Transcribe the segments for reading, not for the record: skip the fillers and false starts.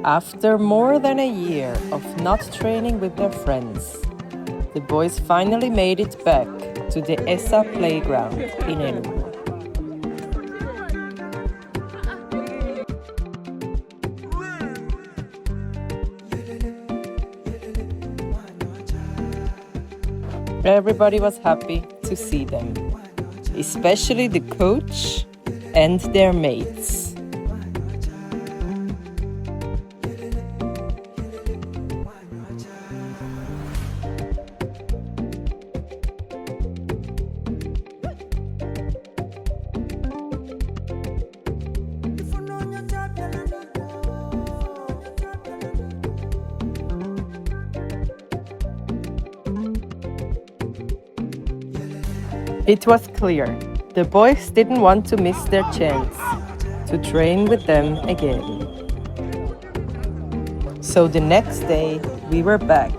After more than a year of not training with their friends, the boys finally made it back to the ESA playground in Enugu. Everybody was happy to see them, especially the coach and their mates. It was clear the boys didn't want to miss their chance to train with them again. So the next day we were back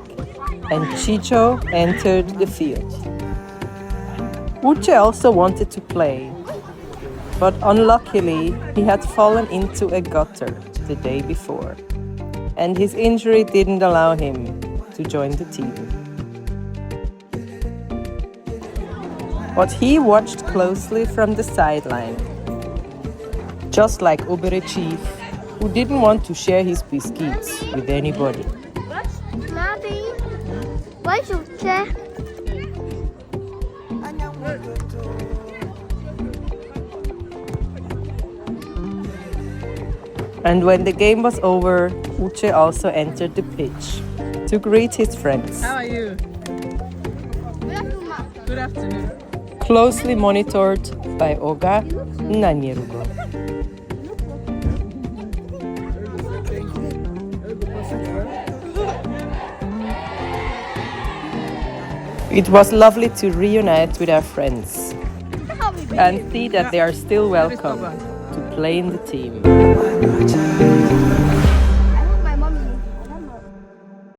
and Chicho entered the field. Uche also wanted to play, but unluckily he had fallen into a gutter the day before, and his injury didn't allow him to join the team. But he watched closely from the sideline, just like Obere Chief, who didn't want to share his biscuits with anybody. Mommy, where's Uche? And when the game was over, Uche also entered the pitch to greet his friends. How are you? Good afternoon. Closely monitored by Oga Nanyerugo. It was lovely to reunite with our friends and see that they are still welcome to play in the team.